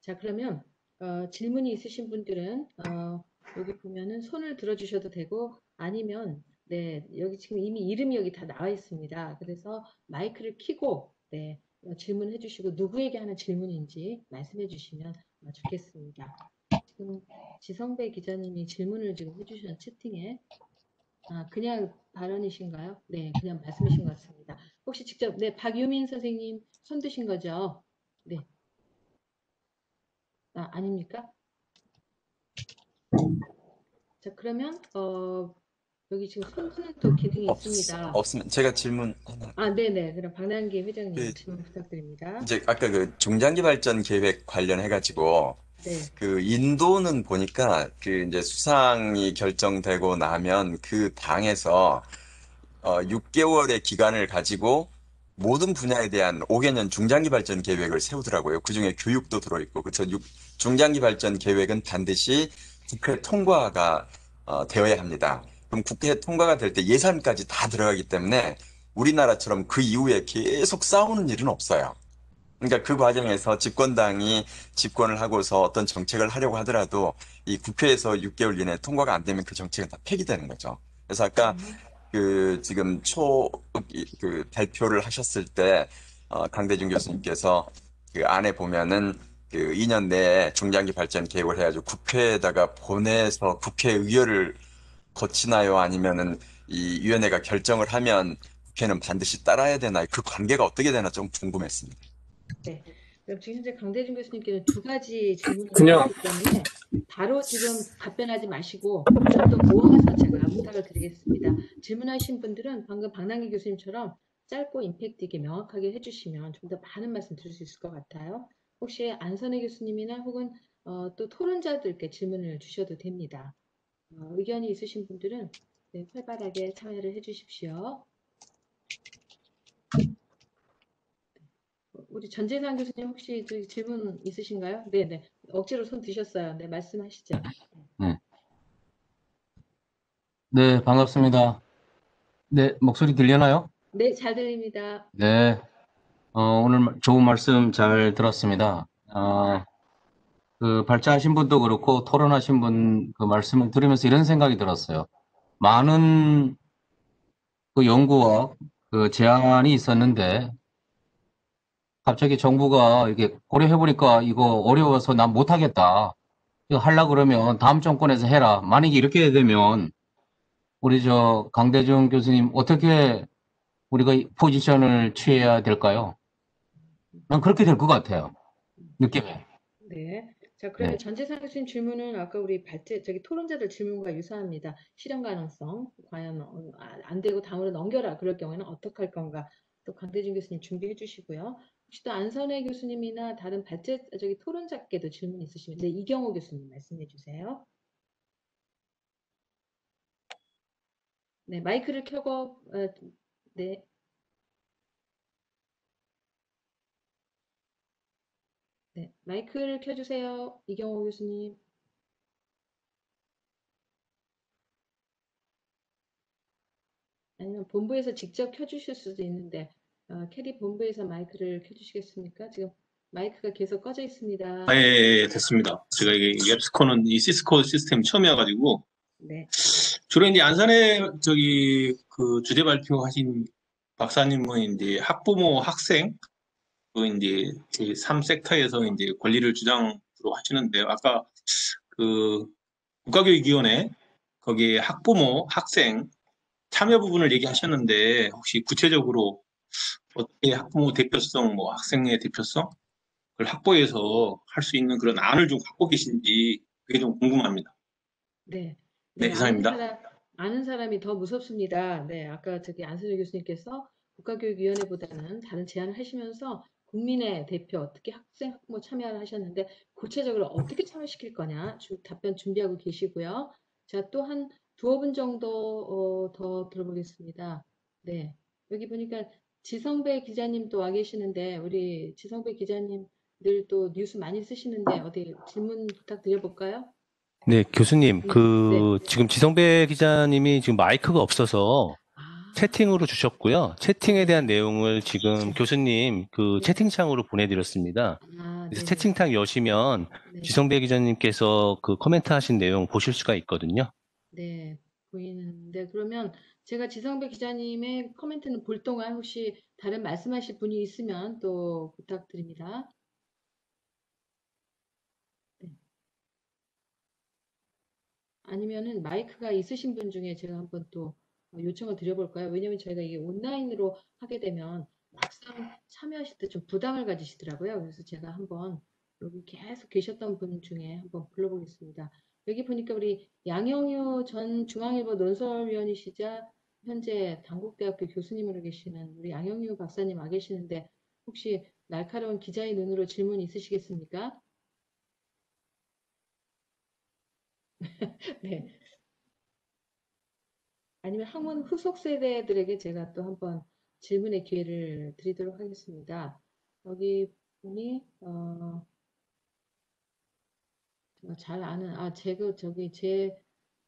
자, 그러면 질문이 있으신 분들은 여기 보면은 손을 들어주셔도 되고 아니면 네, 여기 지금 이미 이름이 여기 다 나와 있습니다. 그래서 마이크를 켜고 네, 질문해 주시고 누구에게 하는 질문인지 말씀해 주시면 좋겠습니다. 지금 지성배 기자님이 질문을 지금 해주신 채팅에 그냥 발언이신가요? 네, 그냥 말씀이신 것 같습니다. 혹시 직접 네, 박유민 선생님 손 드신 거죠? 네, 아닙니까? 자, 그러면 여기 지금 손 드는 또 기능이 있습니다. 없으면 제가 질문 하나. 네네. 그럼 박남기 그 회장님 질문 부탁드립니다. 이제 아까 그 중장기 발전 계획 관련해 가지고 네, 그 인도는 보니까 그 이제 수상이 결정되고 나면 그 당에서 6개월의 기간을 가지고 모든 분야에 대한 5개년 중장기 발전 계획을 세우더라고요. 그중에 교육도 들어있고. 그래서 중장기 발전 계획은 반드시 국회 통과가 되어야 합니다. 그럼 국회 통과가 될 때 예산까지 다 들어가기 때문에 우리나라처럼 그 이후에 계속 싸우는 일은 없어요. 그러니까 그 과정에서 집권당이 집권을 하고서 어떤 정책을 하려고 하더라도 이 국회에서 6개월 이내에 통과가 안 되면 그 정책은 다 폐기되는 거죠. 그래서 아까 그 지금 그 발표를 하셨을 때 강대중 교수님께서 그 안에 보면은 그 2년 내에 중장기 발전 계획을 해가지고 국회에다가 보내서 국회 의결을 거치나요? 아니면은 이 위원회가 결정을 하면 국회는 반드시 따라야 되나요? 그 관계가 어떻게 되나 좀 궁금했습니다. 네. 그럼 지금 현재 강대중 교수님께는 두 가지 질문이 그냥 나왔기 때문에 바로 지금 답변하지 마시고 좀 더 모아서 제가 부탁을 드리겠습니다. 질문하신 분들은 방금 박남기 교수님처럼 짧고 임팩트 있게 명확하게 해주시면 좀 더 많은 말씀 드릴 수 있을 것 같아요. 혹시 안선혜 교수님이나 혹은 또 토론자들께 질문을 주셔도 됩니다. 의견이 있으신 분들은 네, 활발하게 참여를 해주십시오. 우리 전재산 교수님 혹시 저기 질문 있으신가요? 네네. 억지로 손 드셨어요. 네, 말씀하시죠. 네. 네, 반갑습니다. 네, 목소리 들리나요? 네, 잘 들립니다. 네, 오늘 좋은 말씀 잘 들었습니다. 그 발제하신 분도 그렇고 토론하신 분 그 말씀을 들으면서 이런 생각이 들었어요. 많은 그 연구와 그 제안이 있었는데 갑자기 정부가 이게 고려해보니까 이거 어려워서 난 못하겠다. 이거 하려고 그러면 다음 정권에서 해라. 만약에 이렇게 되면 우리 저 강대중 교수님 어떻게 우리가 이 포지션을 취해야 될까요? 난 그렇게 될 것 같아요. 느낌에. 네. 자, 그러면 네. 전재산 교수님 질문은 아까 우리 저기 토론자들 질문과 유사합니다. 실현 가능성, 과연 안 되고 다음으로 넘겨라. 그럴 경우에는 어떻게 할 건가? 또 강대중 교수님 준비해 주시고요. 혹시 또 안선혜 교수님이나 다른 저기 토론자께도 질문 있으시면, 네, 이경호 교수님 말씀해 주세요. 네, 마이크를 켜고, 네. 네, 마이크를 켜주세요. 이경호 교수님. 아니면 본부에서 직접 켜주실 수도 있는데, 캐리 본부에서 마이크를 켜주시겠습니까? 지금 마이크가 계속 꺼져 있습니다. 예, 됐습니다. 제가 이게 앱스코는 이 시스코 시스템 처음이어가지고, 네, 주로 이제 안산에 저기 그 주제 발표하신 박사님은 이제 학부모, 학생, 그 이제 3섹터에서 이제 권리를 주장으로 하시는데요. 아까 그 국가교육위원회, 거기에 학부모, 학생 참여 부분을 얘기하셨는데, 혹시 구체적으로 어떻게 학부모 대표성, 뭐 학생의 대표성, 그걸 확보해서 할 수 있는 그런 안을 좀 갖고 계신지 그게 좀 궁금합니다. 네, 네, 네, 이상입니다. 아는 사람이 더 무섭습니다. 네, 아까 저기 안선희 교수님께서 국가교육위원회보다는 다른 제안을 하시면서 국민의 대표, 어떻게 학생, 학부모 참여를 하셨는데, 구체적으로 어떻게 참여시킬 거냐, 답변 준비하고 계시고요. 자, 또 한 두어 분 정도 더 들어보겠습니다. 네, 여기 보니까 지성배 기자님도 와 계시는데, 우리 지성배 기자님 늘 또 뉴스 많이 쓰시는데, 어디 질문 부탁드려볼까요? 네, 교수님, 네. 지금 지성배 기자님이 지금 마이크가 없어서 아, 채팅으로 주셨고요. 채팅에 네. 대한 내용을 지금 교수님 그 네. 채팅창으로 보내드렸습니다. 그래서 네네. 채팅창 여시면 네. 지성배 기자님께서 그 코멘트 하신 내용 보실 수가 있거든요. 네, 보이는데 그러면 제가 지성배 기자님의 코멘트는 볼 동안 혹시 다른 말씀하실 분이 있으면 또 부탁드립니다. 네. 아니면은 마이크가 있으신 분 중에 제가 한번 또 요청을 드려볼까요? 왜냐면 저희가 이게 온라인으로 하게 되면 막상 참여하실 때 좀 부담을 가지시더라고요. 그래서 제가 한번 여기 계속 계셨던 분 중에 한번 불러보겠습니다. 여기 보니까 우리 양영유 전 중앙일보 논설위원이시자 현재 단국대학교 교수님으로 계시는 우리 양영유 박사님 와 계시는데 혹시 날카로운 기자의 눈으로 질문 있으시겠습니까? 네. 아니면 학문 후속 세대들에게 제가 또 한번 질문의 기회를 드리도록 하겠습니다. 여기 분이 제가 잘 아는 제가 저기 제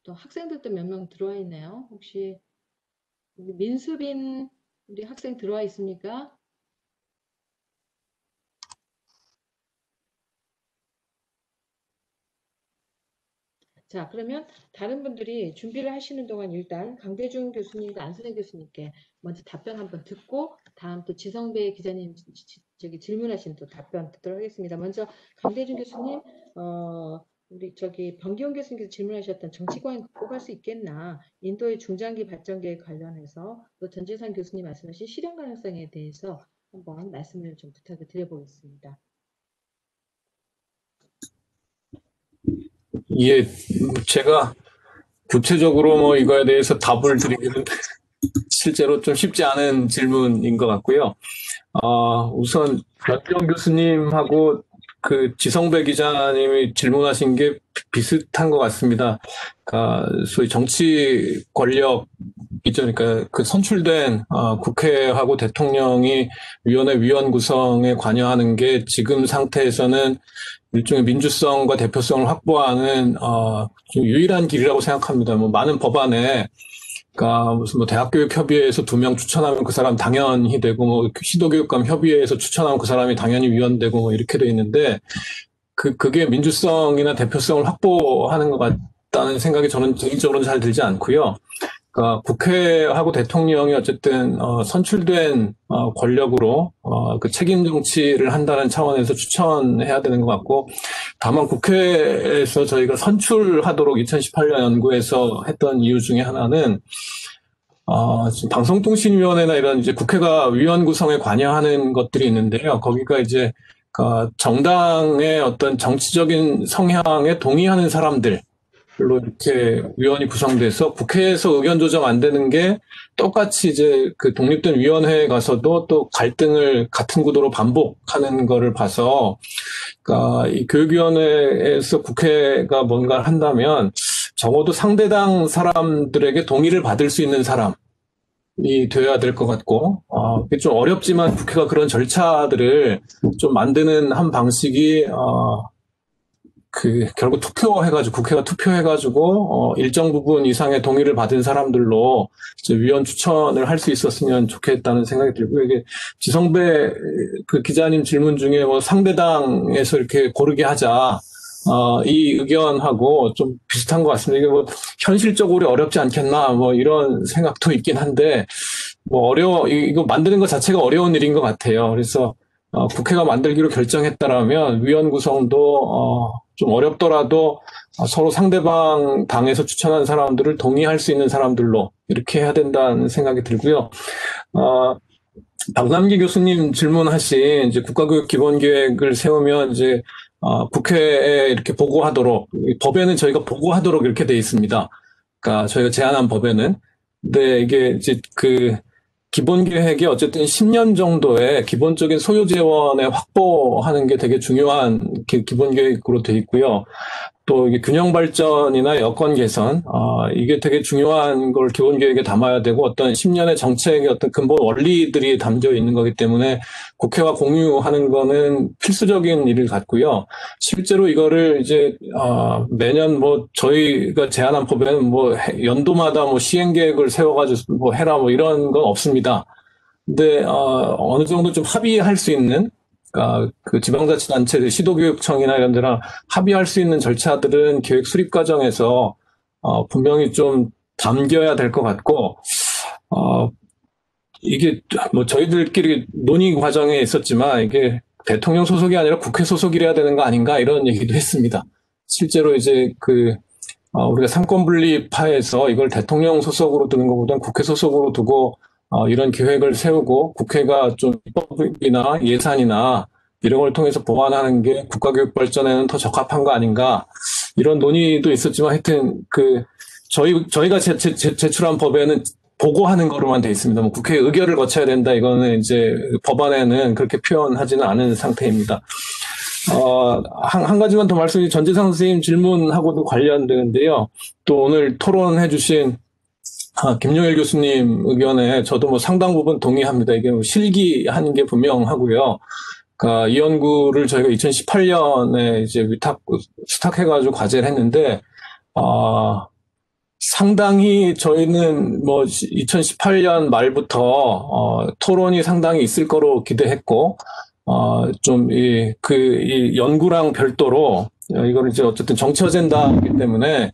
또 학생들도 몇 명 들어와 있네요. 혹시 여기 민수빈 우리 학생 들어와 있습니까? 자, 그러면 다른 분들이 준비를 하시는 동안 일단 강대중 교수님과 안선혜 교수님께 먼저 답변 한번 듣고 다음 또 지성배 기자님 저기 질문하신 또 답변 듣도록 하겠습니다. 먼저 강대중 교수님, 우리 저기 변기용 교수님께서 질문하셨던 정치권을 극복할 수 있겠나? 인도의 중장기 발전 계획 관련해서 또 전재산 교수님 말씀하신 실현 가능성에 대해서 한번 말씀을 좀 부탁을 드려보겠습니다. 예, 제가 구체적으로 뭐 이거에 대해서 답을 드리기는 실제로 좀 쉽지 않은 질문인 것 같고요. 우선 변경 교수님하고 그 지성배 기자님이 질문하신 게 비슷한 것 같습니다. 그러니까 소위 정치 권력이죠. 그러니까 그 선출된 국회하고 대통령이 위원회 위원 구성에 관여하는 게 지금 상태에서는 일종의 민주성과 대표성을 확보하는 좀 유일한 길이라고 생각합니다. 뭐 많은 법안에 그러니까 무슨 뭐 대학교육협의회에서 2명 추천하면 그 사람 당연히 되고 뭐 시도교육감 협의회에서 추천하면 그 사람이 당연히 위원되고 뭐 이렇게 돼 있는데 그게 민주성이나 대표성을 확보하는 것 같다는 생각이 저는 개인적으로는 잘 들지 않고요. 그러니까 국회하고 대통령이 어쨌든 선출된 권력으로 그 책임 정치를 한다는 차원에서 추천해야 되는 것 같고, 다만 국회에서 저희가 선출하도록 2018년 연구에서 했던 이유 중에 하나는 지금 방송통신위원회나 이런 이제 국회가 위원 구성에 관여하는 것들이 있는데요. 거기가 이제 정당의 어떤 정치적인 성향에 동의하는 사람들 로 이렇게 위원이 구성돼서 국회에서 의견 조정 안 되는 게 똑같이 이제 그 독립된 위원회에 가서도 또 갈등을 같은 구도로 반복하는 거를 봐서, 그러니까 이 교육위원회에서 국회가 뭔가를 한다면 적어도 상대당 사람들에게 동의를 받을 수 있는 사람이 되어야 될 것 같고, 그게 좀 어렵지만 국회가 그런 절차들을 좀 만드는 한 방식이 결국 국회가 투표해가지고, 일정 부분 이상의 동의를 받은 사람들로 이제 위원 추천을 할 수 있었으면 좋겠다는 생각이 들고, 이게 지성배 그 기자님 질문 중에 뭐 상대당에서 이렇게 고르게 하자, 이 의견하고 좀 비슷한 것 같습니다. 이게 뭐 현실적으로 어렵지 않겠나, 뭐 이런 생각도 있긴 한데, 뭐 이거 만드는 것 자체가 어려운 일인 것 같아요. 그래서, 국회가 만들기로 결정했다라면 위원 구성도 좀 어렵더라도 서로 상대방 당에서 추천한 사람들을 동의할 수 있는 사람들로 이렇게 해야 된다는 생각이 들고요. 박남기 교수님 질문하신 이제 국가교육 기본계획을 세우면 이제 국회에 이렇게 보고하도록, 법에는 저희가 보고하도록 이렇게 돼 있습니다. 그러니까 저희가 제안한 법에는. 근데 이게 이제 기본계획이 어쨌든 10년 정도의 기본적인 소요 재원을 확보하는 게 되게 중요한 기본계획으로 돼 있고요. 또 이게 균형 발전이나 여건 개선, 이게 되게 중요한 걸 기본계획에 담아야 되고 어떤 10년의 정책의 어떤 근본 원리들이 담겨 있는 거기 때문에 국회와 공유하는 거는 필수적인 일을 갖고요. 실제로 이거를 이제 매년 뭐 저희가 제안한 법에는 뭐 연도마다 뭐 시행 계획을 세워가지고 뭐 해라 뭐 이런 건 없습니다. 근데 어느 정도 좀 합의할 수 있는 그 지방자치단체, 시도교육청이나 이런 데랑 합의할 수 있는 절차들은 계획 수립 과정에서 분명히 좀 담겨야 될 것 같고, 이게 뭐 저희들끼리 논의 과정에 있었지만 이게 대통령 소속이 아니라 국회 소속이라야 되는 거 아닌가 이런 얘기도 했습니다. 실제로 이제 우리가 삼권 분립화해서 이걸 대통령 소속으로 두는 것보다는 국회 소속으로 두고 이런 계획을 세우고 국회가 좀 입법이나 예산이나 이런 걸 통해서 보완하는 게 국가교육 발전에는 더 적합한 거 아닌가 이런 논의도 있었지만 하여튼 저희가 제출한 법에는 보고하는 거로만 돼 있습니다. 뭐 국회 의결을 거쳐야 된다 이거는 이제 법안에는 그렇게 표현하지는 않은 상태입니다. 한 가지만 더 말씀이 전재상 선생님 질문하고도 관련되는데요. 또 오늘 토론해 주신 김용일 교수님 의견에 저도 뭐 상당 부분 동의합니다. 이게 뭐 실기한 게 분명하고요. 그러니까 이 연구를 저희가 2018년에 이제 수탁해가지고 과제를 했는데, 상당히 저희는 뭐 2018년 말부터 토론이 상당히 있을 거로 기대했고, 좀 이 연구랑 별도로 이걸 이제 어쨌든 정치 어젠다이기 때문에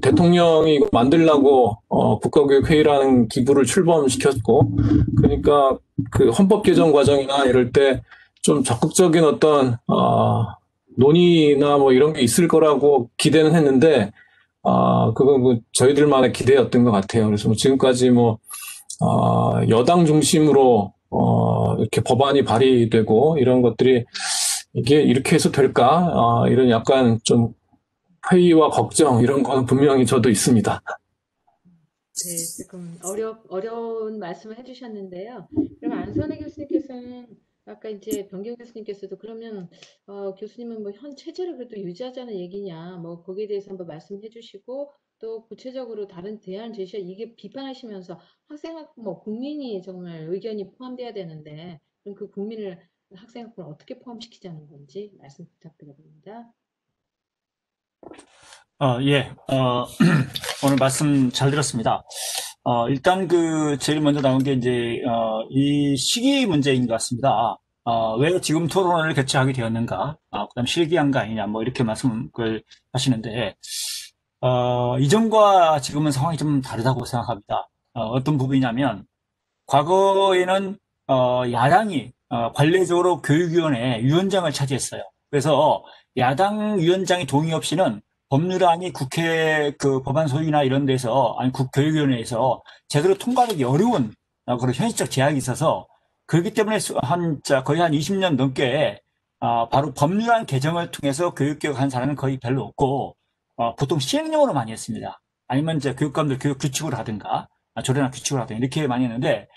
대통령이 이거 만들려고 국가교육회의라는 기구를 출범시켰고, 그러니까 그 헌법 개정 과정이나 이럴 때 좀 적극적인 어떤 논의나 뭐 이런 게 있을 거라고 기대는 했는데, 그건 뭐 저희들만의 기대였던 것 같아요. 그래서 뭐 지금까지 뭐 여당 중심으로 이렇게 법안이 발의되고 이런 것들이 이게 이렇게 해서 될까? 이런 약간 좀 회의와 걱정 이런 거는 분명히 저도 있습니다. 네, 조금 어려운 말씀을 해주셨는데요. 그럼 안선혜 교수님께서는 아까 이제 변경 교수님께서도 그러면 교수님은 뭐 현 체제를 그래도 유지하자는 얘기냐, 뭐 거기에 대해서 한번 말씀해 주시고 또 구체적으로 다른 대안 제시해 이게 비판하시면서 학생학부 뭐 국민이 정말 의견이 포함돼야 되는데 그럼 그 국민을 학생학부를 어떻게 포함시키자는 건지 말씀 부탁드립니다. 예, 오늘 말씀 잘 들었습니다. 일단 제일 먼저 나온 게 이제, 이 시기 문제인 것 같습니다. 왜 지금 토론을 개최하게 되었는가, 그다음 실기한 거 아니냐, 뭐 이렇게 말씀을 하시는데, 이전과 지금은 상황이 좀 다르다고 생각합니다. 어떤 부분이냐면, 과거에는, 야당이, 관례적으로 교육위원회 위원장을 차지했어요. 그래서 야당 위원장의 동의 없이는 법률안이 국회 법안 소위나 이런 데서, 아니, 국교육위원회에서 제대로 통과하기 어려운 그런 현실적 제약이 있어서, 그렇기 때문에 거의 한 20년 넘게, 바로 법률안 개정을 통해서 교육개혁 한 사람은 거의 별로 없고, 보통 시행령으로 많이 했습니다. 아니면 이제 교육감들 교육 규칙으로 하든가, 조례나 규칙으로 하든가, 이렇게 많이 했는데,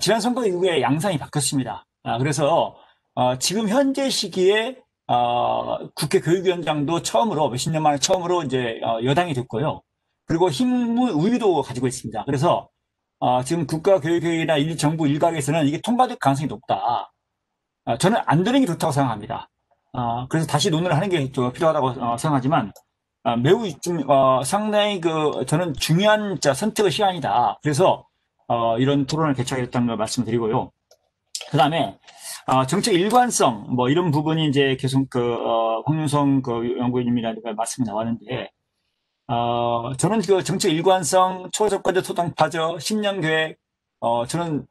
지난 선거 이후에 양상이 바뀌었습니다. 그래서, 지금 현재 시기에 국회 교육위원장도 처음으로, 몇십 년 만에 처음으로 이제, 여당이 됐고요. 그리고 우위도 가지고 있습니다. 그래서, 지금 국가교육회의나 정부 일각에서는 이게 통과될 가능성이 높다. 저는 안 되는 게 좋다고 생각합니다. 그래서 다시 논의를 하는 게 필요하다고 생각하지만, 매우 좀, 상당히 저는 중요한 선택의 시간이다. 그래서, 이런 토론을 개최하겠다는 걸 말씀드리고요. 그 다음에, 정책 일관성, 뭐, 이런 부분이 이제 계속 홍윤성 연구위원님이라든가 말씀이 나왔는데, 저는 정책 일관성, 초접근제 토당파저, 10년 계획, 저는,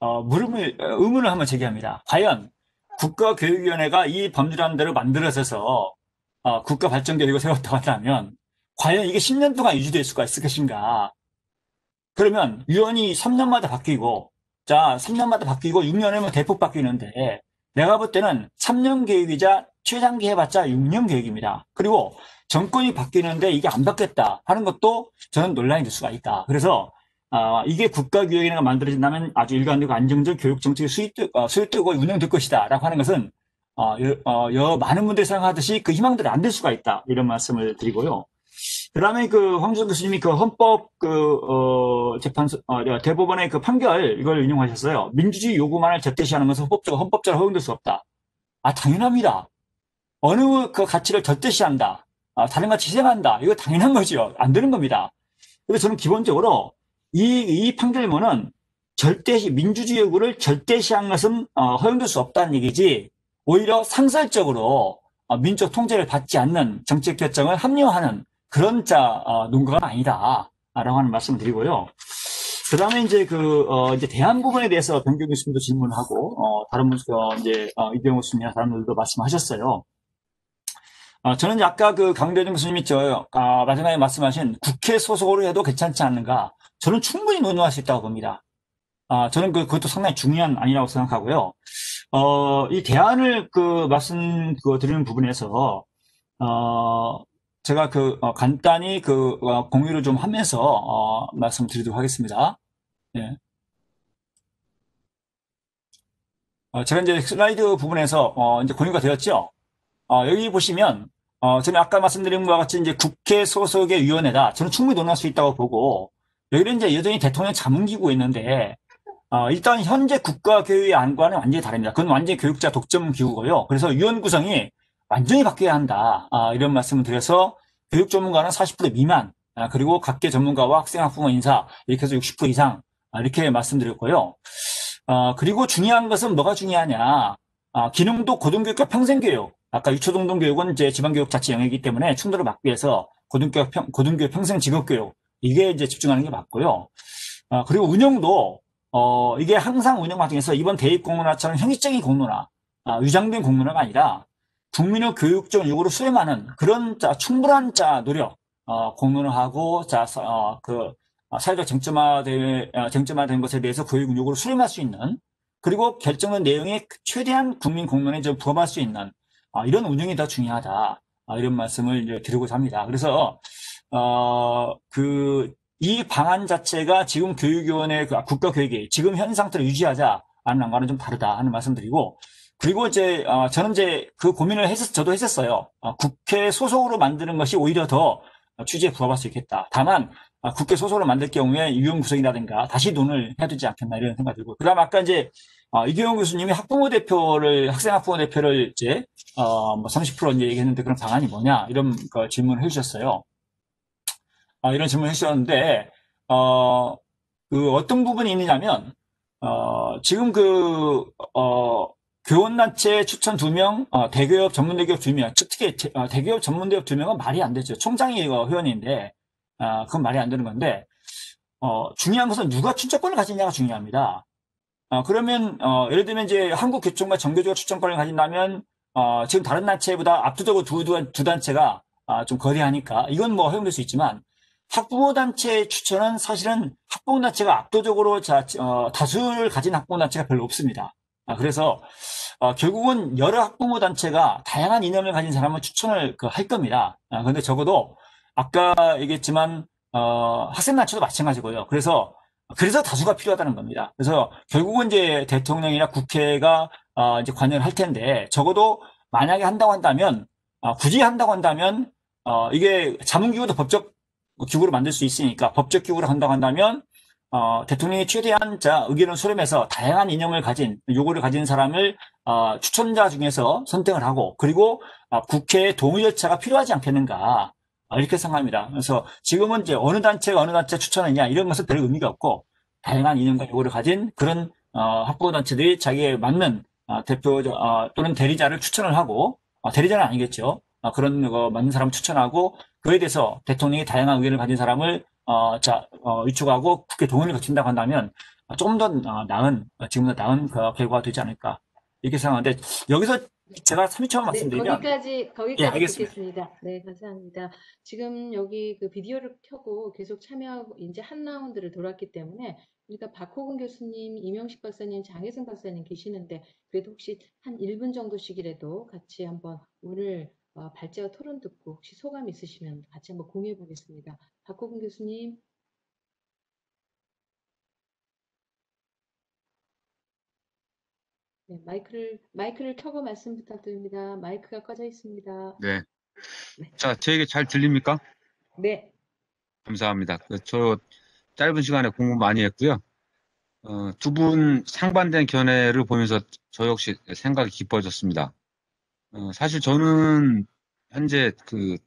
의문을 한번 제기합니다. 과연 국가교육위원회가 이 법률안대로 만들어져서, 국가발전계획을 세웠다고 한다면, 과연 이게 10년 동안 유지될 수가 있을 것인가? 그러면 위원이 3년마다 바뀌고, 3년마다 바뀌고 6년이면 대폭 바뀌는데, 내가 볼 때는 3년 계획이자 최장기 해봤자 6년 계획입니다. 그리고 정권이 바뀌는데 이게 안 바뀌었다 하는 것도 저는 논란이 될 수가 있다. 그래서, 이게 국가교육위원회가 만들어진다면 아주 일관되고 안정적 교육정책이 수립되고 운영될 것이다 라고 하는 것은, 많은 분들이 생각하듯이 그 희망들이 안 될 수가 있다. 이런 말씀을 드리고요. 그 다음에 황준석 교수님이 헌법 대법원의 판결, 이걸 인용하셨어요. 민주주의 요구만을 절대시하는 것은 헌법적으로 허용될 수 없다. 당연합니다. 어느 가치를 절대시한다. 다른 가치 희생한다. 이거 당연한 거죠. 안 되는 겁니다. 그래서 저는 기본적으로 이 판결문은 민주주의 요구를 절대시한 것은 허용될 수 없다는 얘기지, 오히려 상설적으로 민족 통제를 받지 않는 정책 결정을 합리화하는 그런 논거가 아니다라고 하는 말씀을 드리고요. 그 다음에 이제 이제 대안 부분에 대해서 변경 교수님도 질문하고, 다른 분, 이제, 이병호 교수님이나 다른 분들도 말씀하셨어요. 저는 아까 강대중 교수님이 마지막에 말씀하신 국회 소속으로 해도 괜찮지 않는가? 저는 충분히 논의할 수 있다고 봅니다. 저는 그것도 상당히 중요한 안이라고 생각하고요. 이 대안을 드리는 부분에서, 제가 간단히 공유를 좀 하면서, 말씀드리도록 하겠습니다. 예. 제가 이제 슬라이드 부분에서, 이제 공유가 되었죠? 여기 보시면, 저는 아까 말씀드린 것과 같이 이제 국회 소속의 위원회다. 저는 충분히 논의할 수 있다고 보고, 여기는 이제 여전히 대통령 자문기구가 있는데, 일단 현재 국가교육의 안과는 완전히 다릅니다. 그건 완전히 교육자 독점 기구고요. 그래서 위원 구성이 완전히 바뀌어야 한다. 이런 말씀을 드려서 교육 전문가는 40% 미만, 그리고 각계 전문가와 학생, 학부모, 인사 이렇게 해서 60% 이상 이렇게 말씀드렸고요. 그리고 중요한 것은 뭐가 중요하냐? 기능도 고등교육과 평생교육. 아까 유초등등 교육은 이제 지방교육 자치 영역이기 때문에 충돌을 막기 위해서 고등교육 평생 직업교육 이게 이제 집중하는 게 맞고요. 그리고 운영도 이게 항상 운영 과정에서 이번 대입 공론화처럼 형식적인 공론화, 위장된 공론화가 아니라 국민의 교육적 요구를 수렴하는 그런 충분한 노력, 공론화하고 사회적 쟁점화된 것에 대해서 교육 요구를 수렴할 수 있는, 그리고 결정된 내용에 최대한 국민 공론에 좀 부합할 수 있는 이런 운영이 더 중요하다. 이런 말씀을 이제 드리고자 합니다. 그래서 이 방안 자체가 지금 교육위원회 국가교육이 지금 현 상태를 유지하자라는 안과는 좀 다르다 하는 말씀드리고, 그리고 이제 저는 이제 그 고민을 저도 했었어요. 국회 소속으로 만드는 것이 오히려 더 취지에 부합할 수 있겠다. 다만 국회 소속으로 만들 경우에 위원 구성이라든가 다시 논을 해야 되지 않겠나 이런 생각이 들고, 그다음 아까 이제 이경영 교수님이 학생 학부모 대표를 이제 뭐 30% 이제 얘기했는데 그런 방안이 뭐냐 이런 질문을 해주셨어요. 이런 질문을 해주셨는데 어떤 부분이 있느냐면 지금 교원단체 추천 2명, 대기업 전문대기업 2명, 특히 대기업 전문대기업 2명은 말이 안 되죠. 총장이 회원인데 그건 말이 안 되는 건데, 중요한 것은 누가 추천권을 가지냐가 중요합니다. 그러면 예를 들면 이제 한국교총과 정교조가 추천권을 가진다면 지금 다른 단체보다 압도적으로 두 단체가 좀 거대하니까 이건 뭐 허용될 수 있지만, 학부모 단체 추천은 사실은 학부모 단체가 압도적으로 다수를 가진 학부모 단체가 별로 없습니다. 그래서 결국은 여러 학부모 단체가 다양한 이념을 가진 사람을 추천을 할 겁니다. 그런데 적어도 아까 얘기했지만 학생단체도 마찬가지고요. 그래서 다수가 필요하다는 겁니다. 그래서 결국은 이제 대통령이나 국회가 이제 관여를 할 텐데, 적어도 만약에 한다고 한다면 굳이 한다고 한다면 이게 자문기구도 법적 기구로 만들 수 있으니까 법적 기구로 한다고 한다면 대통령이 최대한 의견을 수렴해서 다양한 이념을 가진, 요구를 가진 사람을 추천자 중에서 선택을 하고, 그리고 국회의 동의 절차가 필요하지 않겠는가 이렇게 생각합니다. 그래서 지금은 이제 어느 단체가 어느 단체 추천하냐 이런 것은 별 의미가 없고, 다양한 이념과 요구를 가진 그런 학부모 단체들이 자기에 맞는 대표 또는 대리자를 추천을 하고, 대리자는 아니겠죠. 그런 맞는 사람을 추천하고, 그에 대해서 대통령이 다양한 의견을 가진 사람을 위촉하고 국회 동의를 거친다고 한다면 조금 더 지금보다 나은 결과가 되지 않을까 이렇게 생각하는데, 여기서 제가 3초만 말씀드리면, 거기까지 예, 알겠습니다. 듣겠습니다. 네, 감사합니다. 지금 여기 비디오를 켜고 계속 참여하고 이제 한 라운드를 돌았기 때문에 우리가 박호근 교수님, 이명식 박사님, 장혜승 박사님 계시는데 그래도 혹시 한 1분 정도씩이라도 같이 한번 오늘 발제와 토론 듣고 혹시 소감 있으시면 같이 한번 공유해 보겠습니다. 박호근 교수님. 네, 마이크를 켜고 말씀 부탁드립니다. 마이크가 꺼져 있습니다. 네. 네. 자, 제 얘기 잘 들립니까? 네. 감사합니다. 저 짧은 시간에 공부 많이 했고요. 두 분 상반된 견해를 보면서 저 역시 생각이 깊어졌습니다. 사실 저는 현재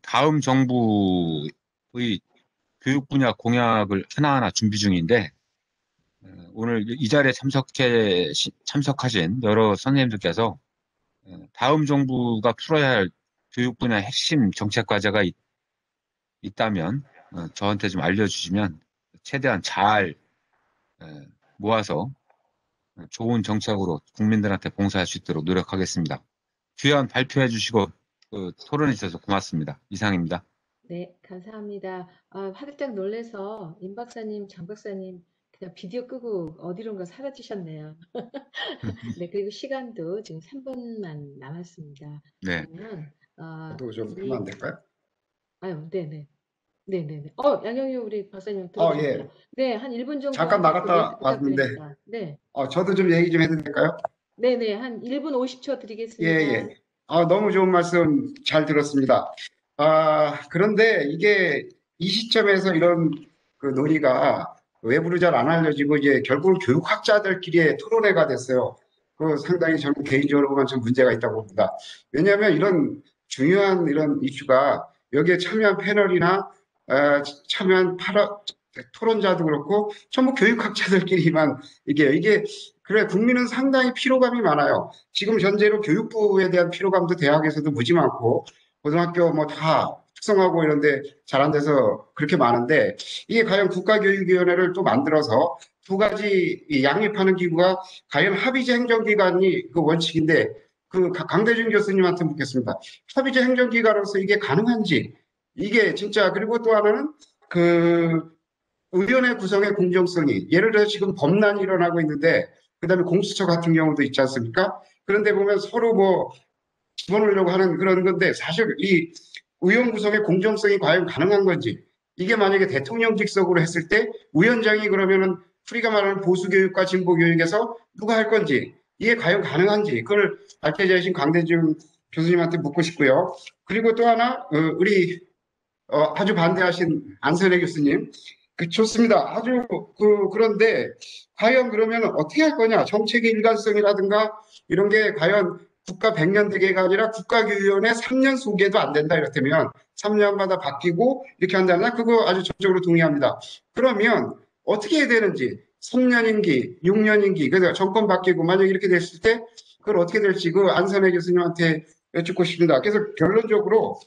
다음 정부의 교육 분야 공약을 하나하나 준비 중인데, 오늘 이 자리에 참석하신 여러 선생님들께서 다음 정부가 풀어야 할 교육 분야 핵심 정책 과제가 있다면 저한테 좀 알려주시면 최대한 잘 모아서 좋은 정책으로 국민들한테 봉사할 수 있도록 노력하겠습니다. 귀한 발표해 주시고 토론해 주셔서 고맙습니다. 이상입니다. 네, 감사합니다. 화들짝 놀래서 임 박사님, 장 박사님 그냥 비디오 끄고 어디론가 사라지셨네요. 네, 그리고 시간도 지금 3분만 남았습니다. 네. 그러면 저도 좀 하면 안 될까요? 네네. 네네네. 양영유 우리 박사님 예. 들어주세요. 네, 한 1분 정도 잠깐 나갔다 왔는데, 부탁드립니다. 네. 저도 좀 얘기 좀 해도 될까요? 네네, 한 1분 50초 예, 드리겠습니다. 예. 너무 좋은 말씀 잘 들었습니다. 그런데 이게 이 시점에서 이런 그 논의가 외부로 잘 안 알려지고 이제 결국은 교육학자들끼리의 토론회가 됐어요. 그 상당히 저는 개인적으로 보면 좀 문제가 있다고 봅니다. 왜냐하면 이런 중요한 이런 이슈가 여기에 참여한 패널이나 참여한 토론자도 그렇고 전부 교육학자들끼리만 이게 그래 국민은 상당히 피로감이 많아요. 지금 현재로 교육부에 대한 피로감도 대학에서도 무지 많고 고등학교 뭐 다 특성화고 이런데 잘 안 돼서 그렇게 많은데 이게 과연 국가교육위원회를 또 만들어서 두 가지 양립하는 기구가 과연 합의제 행정기관이 그 원칙인데 그 강대중 교수님한테 묻겠습니다. 합의제 행정기관으로서 이게 가능한지 이게 진짜 그리고 또 하나는 그 의원회 구성의 공정성이 예를 들어 지금 범란이 일어나고 있는데 그다음에 공수처 같은 경우도 있지 않습니까? 그런데 보면 서로 뭐 집어넣으려고 하는 그런 건데 사실 이 의원 구성의 공정성이 과연 가능한 건지 이게 만약에 대통령 직속으로 했을 때 위원장이 그러면은 우리가 말하는 보수교육과 진보교육에서 누가 할 건지 이게 과연 가능한지 그걸 알려져 계신 강대중 교수님한테 묻고 싶고요. 그리고 또 하나 우리 아주 반대하신 안선혜 교수님 좋습니다. 아주 그런데 과연 그러면 어떻게 할 거냐? 정책의 일관성이라든가 이런 게 과연 국가 100년 대계가 아니라 국가교육위원회 3년 소개도 안 된다 이렇다면 3년마다 바뀌고 이렇게 한다면 그거 아주 전적으로 동의합니다. 그러면 어떻게 해야 되는지 3년 임기, 6년 임기 그래서 정권 바뀌고 만약 이렇게 됐을 때 그걸 어떻게 될지 그 안선혜 교수님한테 여쭙고 싶습니다. 그래서 결론적으로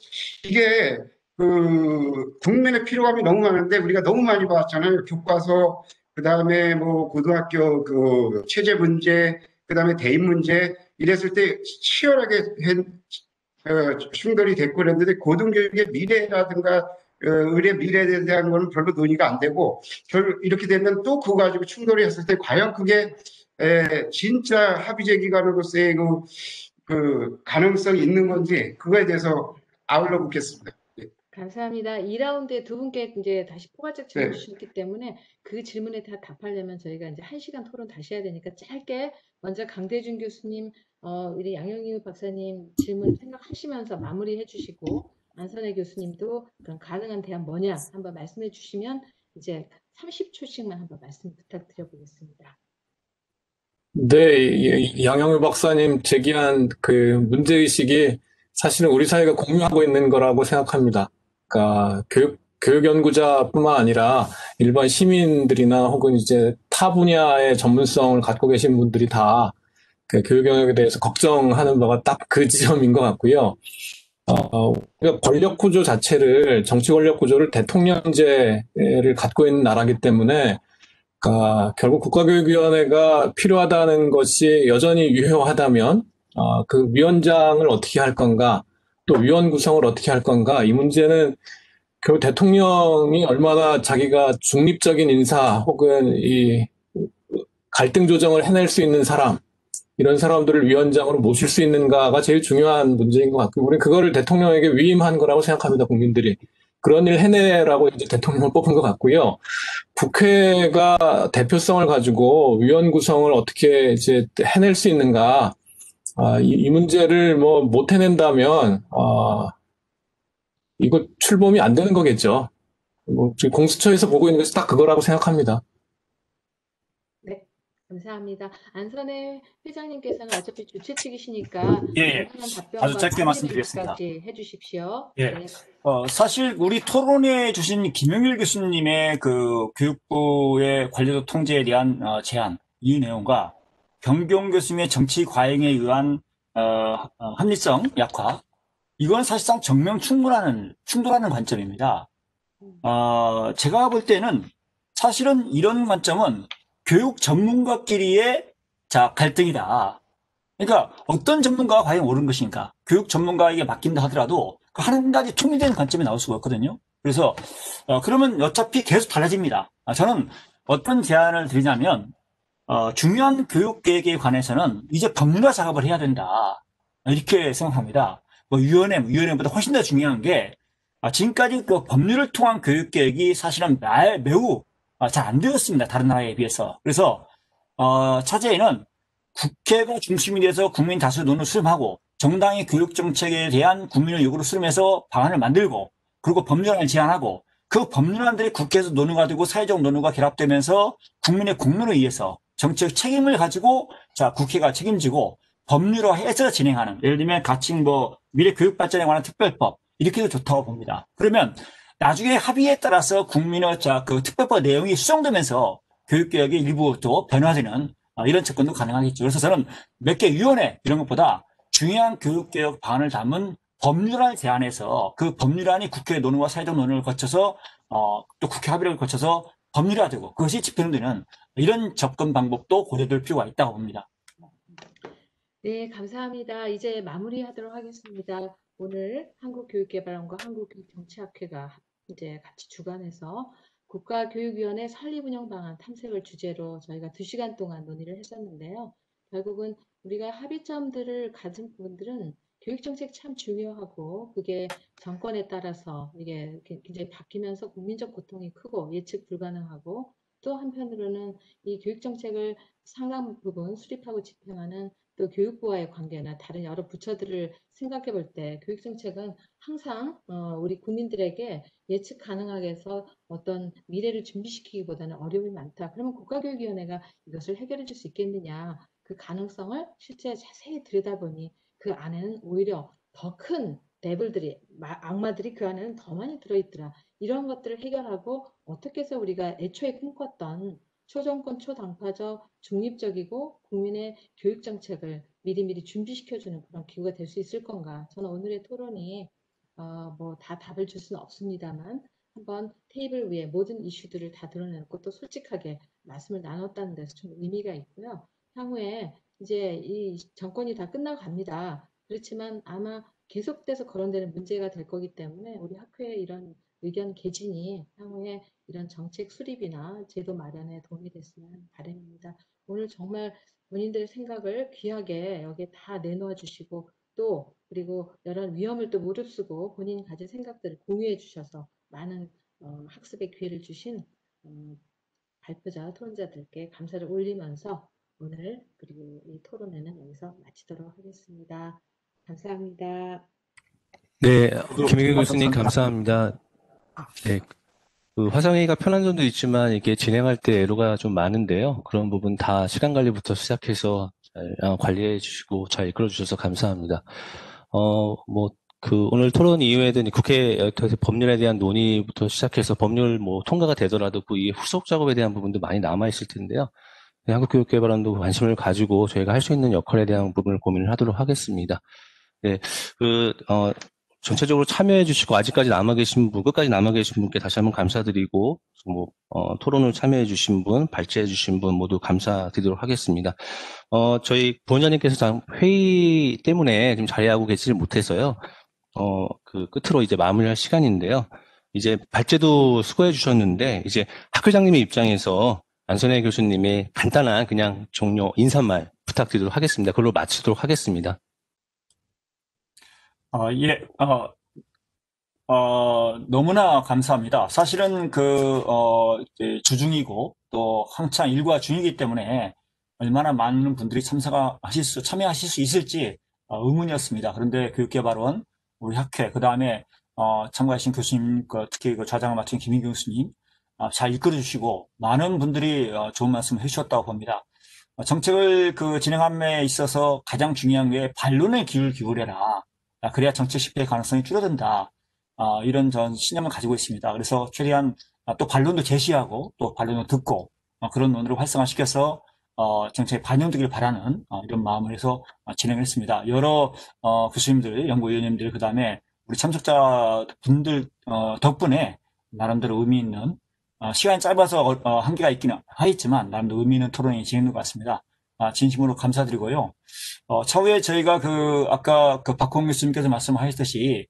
이게 국민의 피로감이 너무 많은데 우리가 너무 많이 봤잖아요. 교과서, 그 다음에 뭐 고등학교 그 체제 문제, 그 다음에 대입 문제 이랬을 때 치열하게 충돌이 됐고 그랬는데 고등교육의 미래라든가 의뢰 미래에 대한 거는 별로 논의가 안 되고 이렇게 되면 또 그거 가지고 충돌이 했을 때 과연 그게 진짜 합의제 기관으로서의 그 가능성이 있는 건지 그거에 대해서 아울러 묻겠습니다. 감사합니다. 2라운드에 두 분께 이제 다시 포괄적 질문 네. 주셨기 때문에 그 질문에 다 답하려면 저희가 이제 1시간 토론 다시 해야 되니까 짧게 먼저 강대중 교수님, 우리 양영유 박사님 질문 생각하시면서 마무리해 주시고 안선혜 교수님도 그럼 가능한 대안 뭐냐 한번 말씀해 주시면 이제 30초씩만 한번 말씀 부탁드려 보겠습니다. 네, 양영우 박사님 제기한 그 문제의식이 사실은 우리 사회가 공유하고 있는 거라고 생각합니다. 그러니까 교육 연구자뿐만 아니라 일반 시민들이나 혹은 이제 타 분야의 전문성을 갖고 계신 분들이 다 그 교육 영역에 대해서 걱정하는 바가 딱 그 지점인 것 같고요. 우리가 권력 구조 자체를 정치 권력 구조를 대통령제를 갖고 있는 나라이기 때문에 결국 국가교육위원회가 필요하다는 것이 여전히 유효하다면 그 위원장을 어떻게 할 건가 또 위원 구성을 어떻게 할 건가 이 문제는 결국 대통령이 얼마나 자기가 중립적인 인사 혹은 이 갈등 조정을 해낼 수 있는 사람 이런 사람들을 위원장으로 모실 수 있는가가 제일 중요한 문제인 것 같고 우리는 그거를 대통령에게 위임한 거라고 생각합니다. 국민들이. 그런 일 해내라고 이제 대통령을 뽑은 것 같고요. 국회가 대표성을 가지고 위원 구성을 어떻게 이제 해낼 수 있는가, 이 문제를 뭐 못 해낸다면, 이거 출범이 안 되는 거겠죠. 뭐, 지금 공수처에서 보고 있는 것이 딱 그거라고 생각합니다. 네, 감사합니다. 안선혜 회장님께서는 어차피 주최 측이시니까 예, 간단한 아주 답변과 짧게 마무리 말씀드리겠습니다. 멘트까지 해주십시오. 예. 네. 사실 우리 토론회 주신 김영일 교수님의 그 교육부의 관리도 통제에 대한 제안, 이 내용과 변경 교수님의 정치 과잉에 의한 합리성 약화, 이건 사실상 정면 충돌하는 관점입니다. 제가 볼 때는 사실은 이런 관점은 교육 전문가끼리의 갈등이다. 그러니까 어떤 전문가가 과연 옳은 것인가? 교육 전문가에게 맡긴다 하더라도 그 한 가지 통일된 관점이 나올 수가 없거든요. 그래서 그러면 어차피 계속 달라집니다. 저는 어떤 제안을 드리냐면 중요한 교육 계획에 관해서는 이제 법률화 작업을 해야 된다. 이렇게 생각합니다. 뭐 위원회보다 훨씬 더 중요한 게 지금까지 그 법률을 통한 교육 계획이 사실은 매우 잘 안 되었습니다. 다른 나라에 비해서. 그래서 차제에는 국회가 중심이 돼서 국민 다수 논의를 수렴하고 정당의 교육 정책에 대한 국민의 요구를 수렴해서 방안을 만들고 그리고 법률안을 제안하고 그 법률안들이 국회에서 논의가 되고 사회적 논의가 결합되면서 국민의 공론에 의해서 정책 책임을 가지고 국회가 책임지고 법률화해서 진행하는, 예를 들면 가칭 미래 교육 발전에 관한 특별법, 이렇게 해도 좋다고 봅니다. 그러면 나중에 합의에 따라서 국민의 그 특별법 내용이 수정되면서 교육개혁의 일부 또 변화되는 이런 접근도 가능하겠죠. 그래서 저는 몇 개 위원회 이런 것보다 중요한 교육개혁 방안을 담은 법률안을 제안해서 그 법률안이 국회 논의와 사회적 논의를 거쳐서 또 국회 합의를 거쳐서 법률화되고 그것이 집행되는 이런 접근 방법도 고려될 필요가 있다고 봅니다. 네, 감사합니다. 이제 마무리하도록 하겠습니다. 오늘 한국교육개발원과 한국교육정치학회가 이제 같이 주관해서 국가교육위원회 설립운영 방안 탐색을 주제로 저희가 2시간 동안 논의를 했었는데요. 결국은 우리가 합의점들을 가진 부분들은 교육정책 참 중요하고 그게 정권에 따라서 이게 굉장히 바뀌면서 국민적 고통이 크고 예측 불가능하고 또 한편으로는 이 교육정책을 상당 부분 수립하고 집행하는 또 교육부와의 관계나 다른 여러 부처들을 생각해 볼 때 교육정책은 항상 우리 국민들에게 예측 가능하게 해서 어떤 미래를 준비시키기보다는 어려움이 많다. 그러면 국가교육위원회가 이것을 해결해 줄 수 있겠느냐. 그 가능성을 실제 자세히 들여다보니 그 안에는 오히려 더 큰 데블들이, 악마들이 그 안에는 더 많이 들어있더라. 이런 것들을 해결하고 어떻게 해서 우리가 애초에 꿈꿨던 초정권, 초당파적, 중립적이고 국민의 교육정책을 미리미리 준비시켜주는 그런 기구가 될 수 있을 건가. 저는 오늘의 토론이 다 답을 줄 수는 없습니다만 한번 테이블 위에 모든 이슈들을 다 드러내놓고 또 솔직하게 말씀을 나눴다는 데서 좀 의미가 있고요. 향후에 이제 이 정권이 다 끝나갑니다. 그렇지만 아마 계속돼서 거론되는 문제가 될 거기 때문에 우리 학회의 이런 의견 개진이 향후에 이런 정책 수립이나 제도 마련에 도움이 됐으면 바람입니다. 오늘 정말 본인들의 생각을 귀하게 여기에 다 내놓아 주시고 또 그리고 여러 위험을 또 무릅쓰고 본인이 가진 생각들을 공유해 주셔서 많은 학습의 기회를 주신 발표자, 토론자들께 감사를 올리면서 오늘 그리고 이 토론회는 여기서 마치도록 하겠습니다. 감사합니다. 네, 김혜경 교수님 감사합니다. 네, 그 화상회의가 편한 점도 있지만 이게 진행할 때 애로가 좀 많은데요. 그런 부분 다 시간 관리부터 시작해서 잘 관리해 주시고 잘 이끌어 주셔서 감사합니다. 오늘 토론 이후에도 국회 법률에 대한 논의부터 시작해서 법률 통과가 되더라도 그 이후 후속 작업에 대한 부분도 많이 남아 있을 텐데요. 네, 한국교육개발원도 관심을 가지고 저희가 할 수 있는 역할에 대한 부분을 고민을 하도록 하겠습니다. 네, 전체적으로 참여해 주시고 아직까지 남아 계신 분, 끝까지 남아 계신 분께 다시 한번 감사드리고 토론을 참여해 주신 분, 발제해 주신 분 모두 감사드리도록 하겠습니다. 저희 본원장님께서 회의 때문에 지금 자리하고 계시지 못해서요. 그 끝으로 이제 마무리할 시간인데요. 이제 발제도 수고해 주셨는데 이제 학회장님의 입장에서 안선혜 교수님의 간단한 그냥 종료 인사말 부탁드리도록 하겠습니다. 그걸로 마치도록 하겠습니다. 너무나 감사합니다. 사실은 주중이고 또 한창 일과 중이기 때문에 얼마나 많은 분들이 참여하실 수 있을지 의문이었습니다. 그런데 교육개발원, 우리 학회, 그 다음에 참가하신 교수님, 특히 좌장을 맡은 김인경 교수님 잘 이끌어 주시고 많은 분들이 좋은 말씀을 해주셨다고 봅니다. 정책을 진행함에 있어서 가장 중요한 게 반론에 기울여라. 그래야 정책 실패의 가능성이 줄어든다. 이런 전 신념을 가지고 있습니다. 그래서 최대한 또 반론도 제시하고 또 반론도 듣고 그런 논의를 활성화시켜서 정책에 반영되길 바라는 이런 마음을 해서 진행했습니다. 여러 교수님들, 연구위원님들, 그 다음에 우리 참석자 분들 덕분에 나름대로 의미 있는 시간이 짧아서 한계가 있기는 하겠지만 나름대로 의미 있는 토론이 진행된 것 같습니다. 진심으로 감사드리고요. 차후에 저희가 아까 박홍 교수님께서 말씀하셨듯이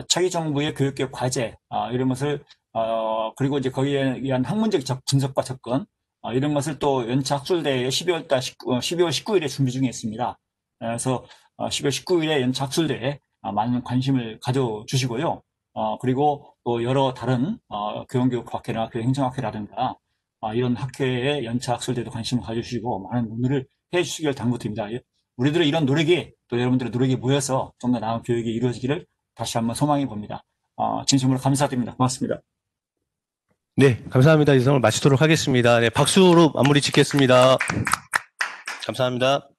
차기 정부의 교육개혁 과제 이런 것을 그리고 이제 거기에 의한 학문적 분석과 접근 이런 것을 또 연차 학술대회 12월 19일에 준비 중에 있습니다. 그래서 12월 19일에 연차 학술대회 많은 관심을 가져주시고요. 그리고 또 여러 다른 교원교육학회나 교육행정학회라든가 이런 학회의 연차 학술대회도 관심을 가져주시고 많은 논의를 해주시길 당부드립니다. 우리들의 이런 노력이 또 여러분들의 노력이 모여서 좀 더 나은 교육이 이루어지기를 다시 한번 소망해 봅니다. 진심으로 감사드립니다. 고맙습니다. 네, 감사합니다. 이상을 마치도록 하겠습니다. 네, 박수로 마무리 짓겠습니다. 감사합니다.